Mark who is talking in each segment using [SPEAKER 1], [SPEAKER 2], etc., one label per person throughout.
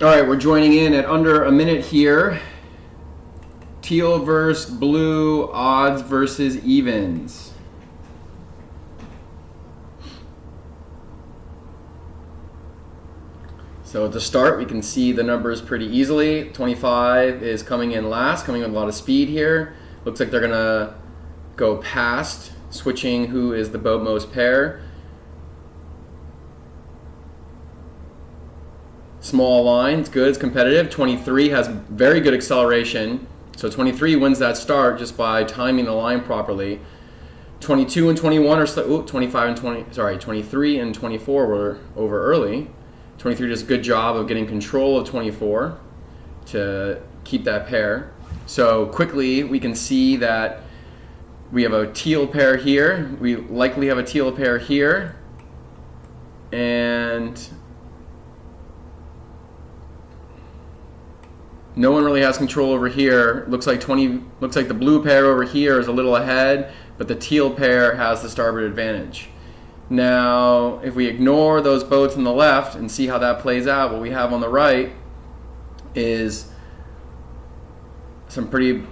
[SPEAKER 1] All right, we're joining in at under a minute here. Teal versus blue, odds versus evens. So to start, we can see the numbers pretty easily. 25 is coming in last, coming with a lot of speed here. Looks like they're gonna go past, switching who is the boat most pair. Small line, it's good, it's competitive. 23 has very good acceleration. So 23 wins that start just by timing the line properly. 22 and 21 are 23 and 24 were over early. 23 does a good job of getting control of 24 to keep that pair. So quickly we can see that we have a teal pair here. We likely have a teal pair here. And no one really has control over here. Looks like the blue pair over here is a little ahead, but the teal pair has the starboard advantage. Now, if we ignore those boats on the left and see how that plays out, what we have on the right is some pretty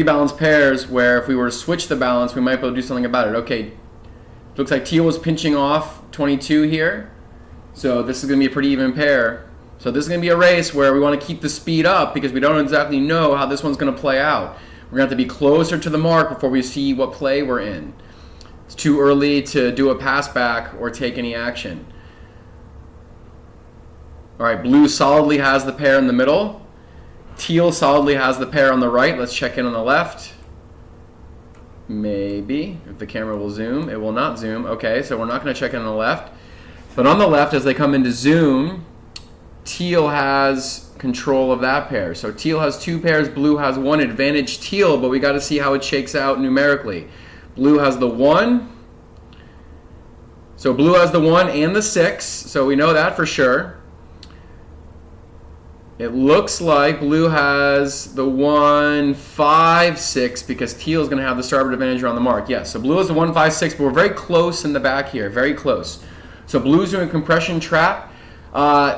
[SPEAKER 1] balanced pairs where if we were to switch the balance, we might be able to do something about it. Okay, looks like teal was pinching off 22 here, so this is going to be a pretty even pair. So this is going to be a race where we want to keep the speed up because we don't exactly know how this one's going to play out. We're going to have to be closer to the mark before we see what play we're in. It's too early to do a pass back or take any action. All right, blue solidly has the pair in the middle. Teal solidly has the pair on the right. Let's check in on the left. Maybe, if the camera will zoom. It will not zoom. Okay, so we're not going to check in on the left. But on the left, as they come into zoom, teal has control of that pair. So teal has two pairs, blue has one. Advantage teal, but we got to see how it shakes out numerically. Blue has the 1. So blue has the 1 and the 6, so we know that for sure. It looks like blue has the 1, 5, 6 because teal is going to have the starboard advantage around the mark. Yes, so blue has the 1, 5, 6, but we're very close in the back here, very close. So blue's doing a compression trap.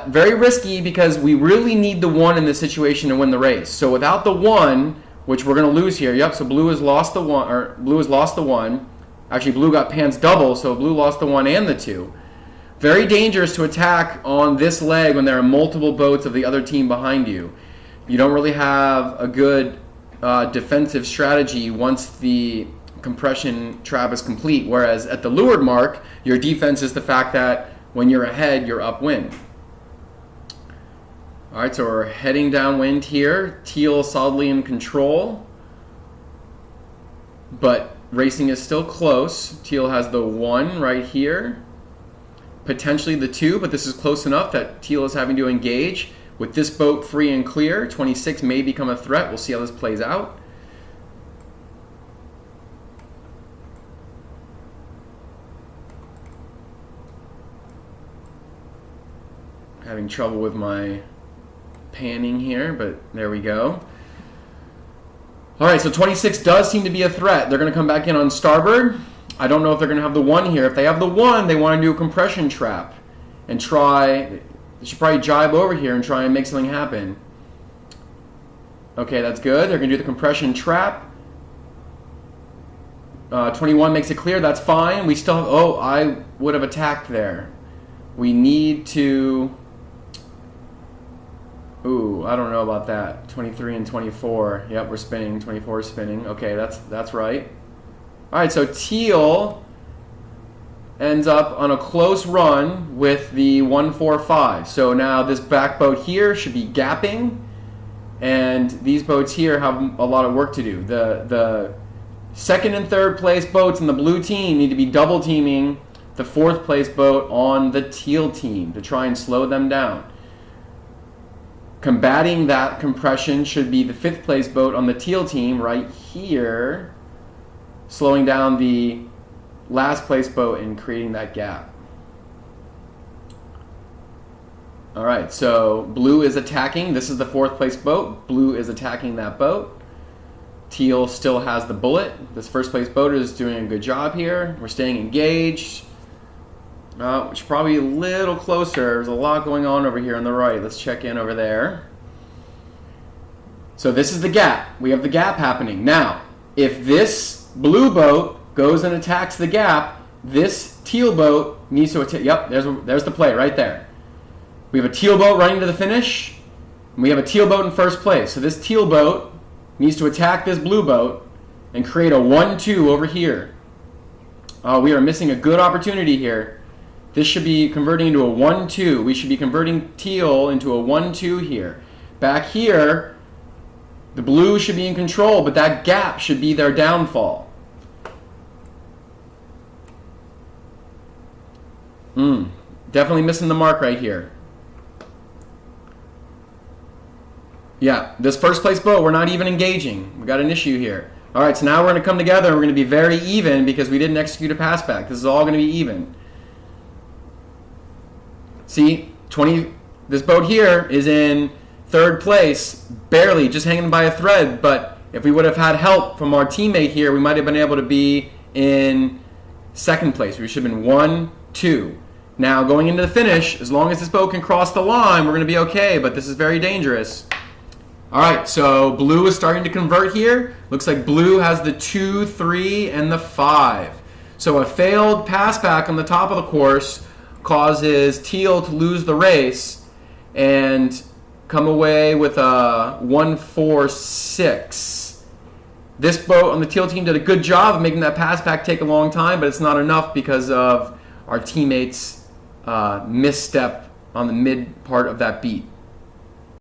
[SPEAKER 1] Very risky because we really need the 1 in this situation to win the race. So without the 1, which we're going to lose here, yep, so blue has lost the 1, or blue has lost the 1. Actually, blue got pans double, so blue lost the 1 and the 2. Very dangerous to attack on this leg when there are multiple boats of the other team behind you. You don't really have a good defensive strategy once the compression trap is complete, whereas at the leeward mark, your defense is the fact that when you're ahead, you're upwind. All right, so we're heading downwind here. Teal solidly in control, but racing is still close. Teal has the 1 right here, potentially the 2, but this is close enough that teal is having to engage. With this boat free and clear, 26 may become a threat. We'll see how this plays out. Having trouble with my panning here, but there we go. All right, so 26 does seem to be a threat. They're going to come back in on starboard. I don't know if they're going to have the 1 here. If they have the 1, they want to do a compression trap and try. They should probably jibe over here and try and make something happen. Okay, that's good. They're going to do the compression trap. 21 makes it clear. That's fine. We still have. Oh, I would have attacked there. We need to. Ooh, I don't know about that. 23 and 24. Yep, we're spinning. 24 is spinning. Okay, that's right. All right, so teal ends up on a close run with the 1, 4, 5. So now this back boat here should be gapping, and these boats here have a lot of work to do. The second and third place boats in the blue team need to be double teaming the fourth place boat on the teal team to try and slow them down. Combating that compression should be the fifth place boat on the teal team right here, slowing down the last place boat and creating that gap. All right, so blue is attacking. This is the fourth place boat. Blue is attacking that boat. Teal still has the bullet. This first place boat is doing a good job here. We're staying engaged. Which is probably a little closer. There's a lot going on over here on the right. Let's check in over there. So this is the gap. We have the gap happening. Now, if this blue boat goes and attacks the gap, this teal boat needs to attack. Yep, there's the play right there. We have a teal boat running to the finish, and we have a teal boat in first place. So this teal boat needs to attack this blue boat and create a 1-2 over here. We are missing a good opportunity here. This should be converting into a 1-2. We should be converting teal into a 1-2 here. Back here, the blue should be in control, but that gap should be their downfall. Definitely missing the mark right here. Yeah, this first place boat, we're not even engaging. We got an issue here. All right, so now we're going to come together and we're going to be very even because we didn't execute a pass back. This is all going to be even. See, this boat here is in third place, barely, just hanging by a thread. But if we would have had help from our teammate here, we might have been able to be in second place. We should have been 1-2. Now, going into the finish, as long as this boat can cross the line, we're going to be okay, but this is very dangerous. All right, so blue is starting to convert here. Looks like blue has the 2, 3, and the 5. So a failed pass back on the top of the course causes teal to lose the race and come away with a 1-4-6. This boat on the teal team did a good job of making that pass back take a long time, but it's not enough because of our teammates' misstep on the mid part of that beat.